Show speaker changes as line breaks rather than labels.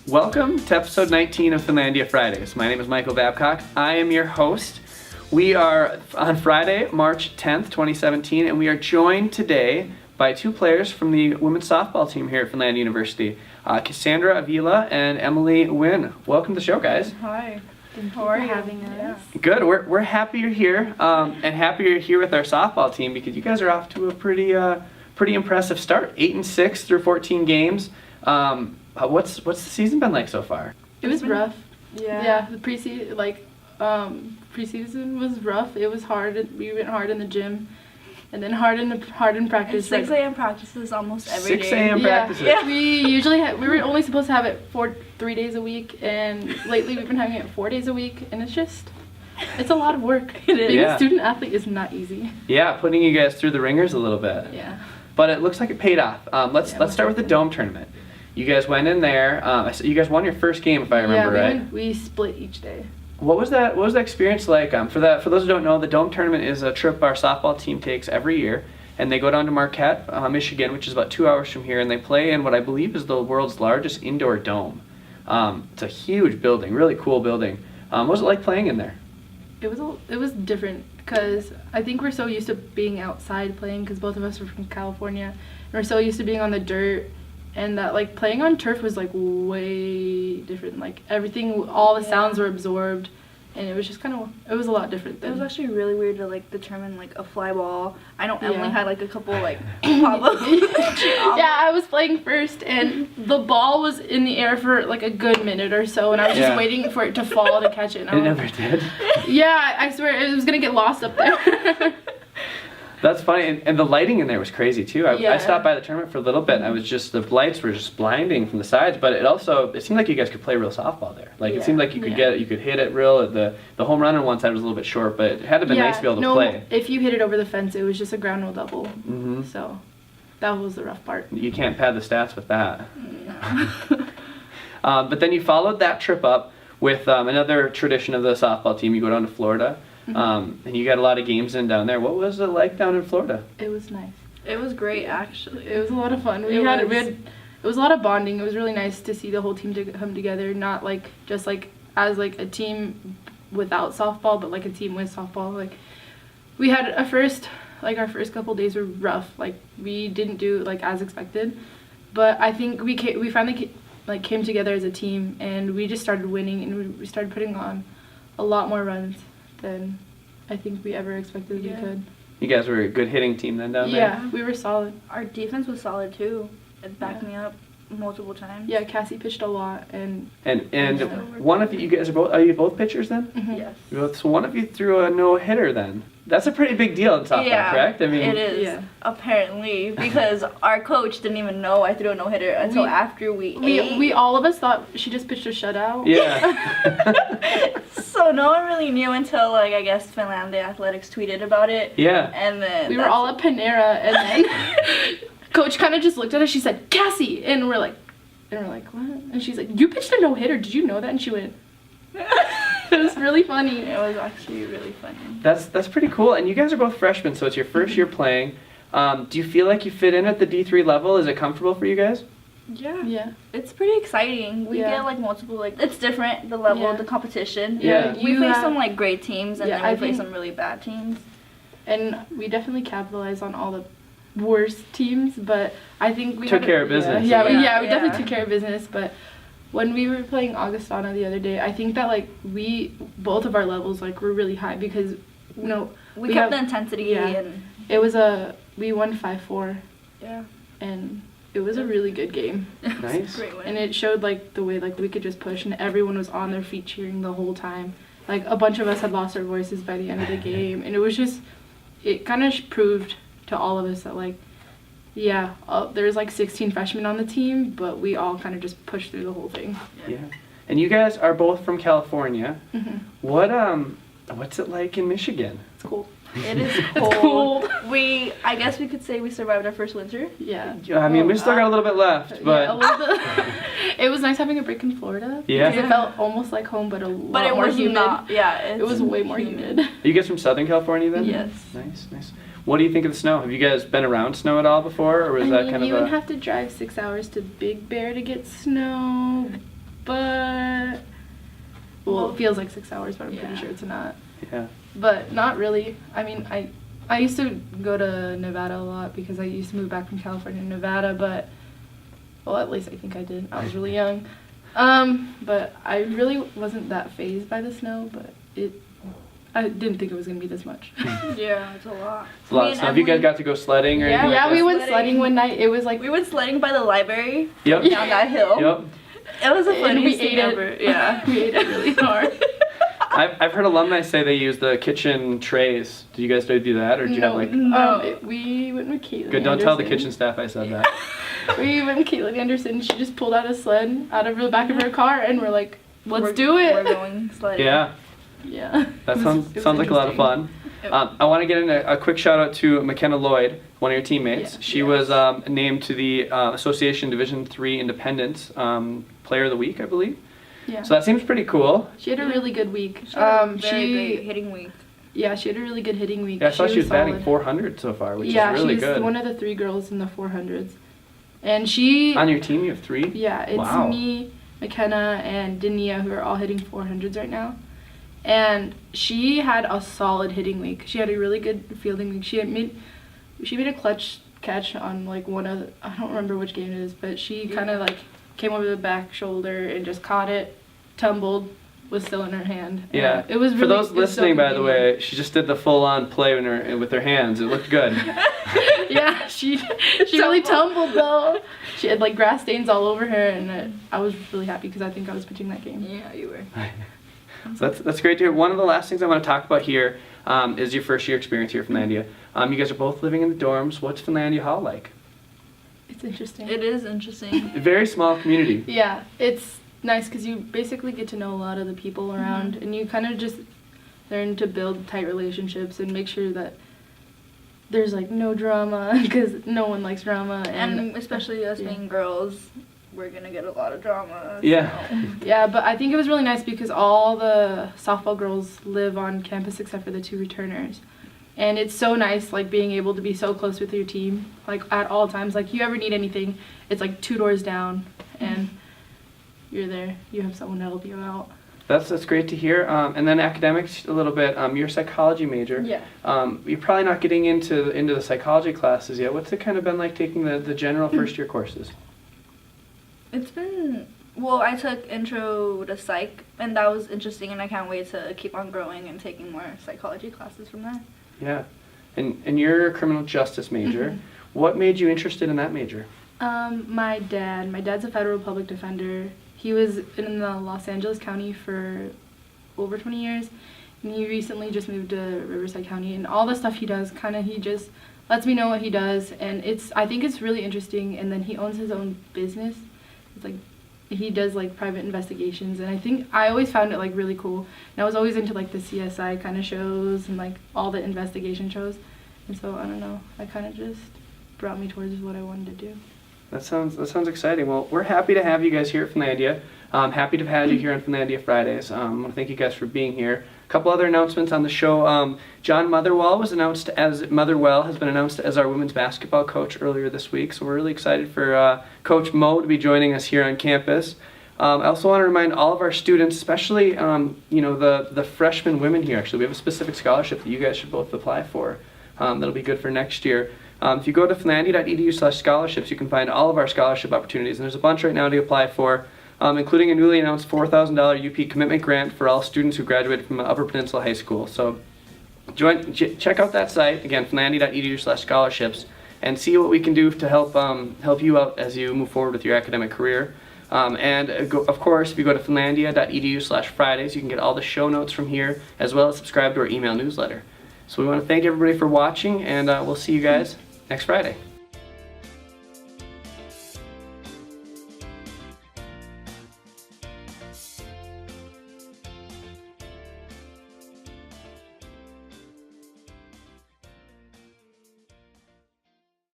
Welcome to episode 19 of Finlandia Fridays. My name is Michael Babcock. I am your host. We are on Friday, March 10th, 2017, and we are joined today by two players from the women's softball team here at Finlandia University, Kassandra, Avila, and Emily Nguyen. Welcome to the show, guys.
Hi.
Thank you for having us.
Good. We're happy you're here, and happy you're here with our softball team because you guys are off to a pretty impressive start. 8-6 through 14 games. What's the season been like so far?
It was rough.
Yeah.
The preseason was rough. It was hard. We went hard in the gym, and then hard in practice.
6 a.m. practices almost every day.
6 a.m. practices.
Yeah. We were only supposed to have it 3 days a week, and lately we've been having it 4 days a week, and it's a lot of work.
It is.
Being a student athlete is not easy.
Yeah, putting you guys through the ringers a little bit.
Yeah.
But it looks like it paid off. Let's start with the Dome tournament. You guys went in there. You guys won your first game, if I remember right.
We split each day.
What was that experience like? For those who don't know, the Dome tournament is a trip our softball team takes every year, and they go down to Marquette, Michigan, which is about 2 hours from here, and they play in what I believe is the world's largest indoor dome. It's a huge building, really cool building. What was it like playing in there?
It was different because I think we're so used to being outside playing because both of us are from California, and we're so used to being on the dirt. And that, like, playing on turf was, like, way different. Like, everything, all the sounds were absorbed. And it was just it was a lot different.
It was actually really weird to, like, determine, like, a fly ball. I know Emily had, like, a couple, like, pop-up.
Yeah, I was playing first, and the ball was in the air for, like, a good minute or so. And I was just waiting for it to fall to catch it. And
it never did.
Yeah, I swear, it was going to get lost up there.
That's funny, and the lighting in there was crazy too. I stopped by the tournament for a little bit, and the lights were just blinding from the sides. But it seemed like you guys could play real softball there. Like it seemed like you could you could hit it real. The home run on one side was a little bit short, but it had to be nice to be able to play.
If you hit it over the fence, it was just a ground rule double.
Mm-hmm.
So that was the rough part.
You can't pad the stats with that.
No.
But then you followed that trip up with another tradition of the softball team. You go down to Florida. And you got a lot of games in down there. What was it like down in Florida?
It was nice.
It was great, actually.
It was a lot of fun. It was a lot of bonding. It was really nice to see the whole team come together, not like just like as like a team without softball, but like a team with softball. Like we had our first couple days were rough. Like we didn't do like as expected, but I think we finally came together as a team, and we just started winning, and we started putting on a lot more runs than I think we ever expected we could.
You guys were a good hitting team then down there?
Yeah, we were solid.
Our defense was solid too. It backed me up multiple times.
Yeah, Cassie pitched a lot, and
one of you guys are you both pitchers then?
Yes.
So one of you threw a no-hitter then. That's a pretty big deal in softball, correct? I mean,
it is, apparently, because our coach didn't even know I threw a no-hitter until after we ate.
We all of us thought she just pitched a shutout.
Yeah.
So no one really knew until, like, I guess Finlandia Athletics tweeted about it.
Yeah.
And then
we were all at Panera, and then coach kind of just looked at us. She said, "Cassie," and we're like, what? And she's like, "You pitched a no-hitter. Did you know that?" And she went. It was really funny.
It was actually really funny.
That's pretty cool. And you guys are both freshmen, so it's your first year playing. Do you feel like you fit in at the D3 level? Is it comfortable for you guys?
Yeah. It's pretty exciting. We get like multiple it's different, the level of the competition.
Yeah.
We play some like great teams, and then we play some really bad teams.
And we definitely capitalized on all the worst teams, but I think we
took care of business.
We definitely took care of business, but when we were playing Augustana the other day, I think that like both of our levels like were really high because
we kept the intensity and
it was we won 5-4.
Yeah.
And it was a really good game.
Nice.
Great win.
And it showed like the way like we could just push, and everyone was on their feet cheering the whole time. Like a bunch of us had lost our voices by the end of the game, and it kind of proved to all of us that like there's like 16 freshmen on the team, but we all kind of just pushed through the whole thing.
Yeah. And you guys are both from California.
Mm-hmm.
What's it like in Michigan?
It's cool.
It is cold.
It's cold.
I guess we could say we survived our first winter.
Yeah.
I mean, we still got a little bit left, but
yeah, a little bit. It was nice having a break in Florida.
Yeah.
Because it felt almost like home, but it
was
humid.
not. Yeah.
It was way more humid.
Are you guys from Southern California then?
Yes.
Nice. What do you think of the snow? Have you guys been around snow at all before, or was that kind of
you would have to drive 6 hours to Big Bear to get snow, but well, it feels like 6 hours, but I'm pretty sure it's not.
Yeah.
But not really. I mean, I used to go to Nevada a lot because I used to move back from California to Nevada, but well, at least I think I did. I was really young. But I really wasn't that fazed by the snow, but I didn't think it was going to be this much.
Yeah, it's a lot.
It's a lot. So have you guys got to go sledding or anything?
Yeah, we went sledding one night. It was like
we went sledding by the library.
Yep.
Down that hill.
Yep.
It was a funny
we
thing
ate
ever.
it. Yeah, we ate it really hard.
I've heard alumni say they use the kitchen trays. Did you guys do that, or did you have like?
We went with Caitlin.
Good. Don't tell the kitchen staff I said that.
We went with Caitlin Anderson. She just pulled out a sled out of the back of her car, and we're like, "Let's do it."
We're going sledding.
Yeah.
Yeah.
That sounds like a lot of fun. I want to get in a quick shout out to McKenna Lloyd, one of your teammates.
Yeah.
She was named to the Association Division III Independence Player of the Week, I believe.
Yeah.
So that seems pretty cool.
She had a really good week.
She had a very great hitting week.
Yeah, she had a really good hitting week.
Yeah, I saw she was batting
solid.
400 so far, which is really good.
Yeah, she's one of the 3 girls in the 400s. And she...
On your team, you have 3?
Yeah, it's me, McKenna, and Dania, who are all hitting 400s right now. And she had a solid hitting week. She had a really good fielding week. She made a clutch catch on like one of I don't remember which game it is, but she kind of like came over the back shoulder and just caught it, tumbled, was still in her hand.
Yeah,
it was really,
for those
so
listening, by the
convenient.
way, she just did the full-on play with her hands. It looked good.
Yeah, she really tumbled though. She had like grass stains all over her, and I was really happy because I think I was pitching that game.
Yeah, you were.
So that's great to hear. One of the last things I want to talk about here is your first year experience here at Finlandia. You guys are both living in the dorms. What's Finlandia Hall like?
It's interesting.
It is interesting.
A very small community.
Yeah, it's nice because you basically get to know a lot of the people around, and you kind of just learn to build tight relationships and make sure that there's like no drama because no one likes drama.
And especially us being girls, we're gonna get a lot of drama.
Yeah.
So.
Yeah, but I think it was really nice because all the softball girls live on campus except for the 2 returners. And it's so nice, like, being able to be so close with your team, like, at all times. Like, you ever need anything, it's, like, 2 doors down, and you're there. You have someone to help you out.
That's great to hear. And then academics a little bit. You're a psychology major.
Yeah.
You're probably not getting into the psychology classes yet. What's it kind of been like taking the general first-year courses?
It's been, well, I took intro to psych, and that was interesting, and I can't wait to keep on growing and taking more psychology classes from there.
Yeah. And you're a criminal justice major.
Mm-hmm.
What made you interested in that major?
My dad's a federal public defender. He was in the Los Angeles County for over 20 years, and he recently just moved to Riverside County, and all the stuff he does, he just lets me know what he does, and I think it's really interesting. And then he owns his own business. It's like he does like private investigations, and I think I always found it like really cool. And I was always into like the CSI kind of shows and like all the investigation shows, and so I don't know, I kind of just brought me towards what I wanted to do.
That sounds exciting. Well, we're happy to have you guys here at Finlandia. Happy to have had you here on Finlandia Fridays. I want to thank you guys for being here. A couple other announcements on the show. John Motherwell has been announced as our women's basketball coach earlier this week. So we're really excited for Coach Mo to be joining us here on campus. I also want to remind all of our students, especially the freshman women here. Actually, we have a specific scholarship that you guys should both apply for. That'll be good for next year. If you go to finlandia.edu/scholarships, you can find all of our scholarship opportunities. And there's a bunch right now to apply for, including a newly announced $4,000 UP commitment grant for all students who graduated from Upper Peninsula High School. So check out that site, again, finlandia.edu/scholarships, and see what we can do to help you out as you move forward with your academic career. Of course, if you go to finlandia.edu/Fridays, you can get all the show notes from here, as well as subscribe to our email newsletter. So we want to thank everybody for watching, and we'll see you guys next Friday.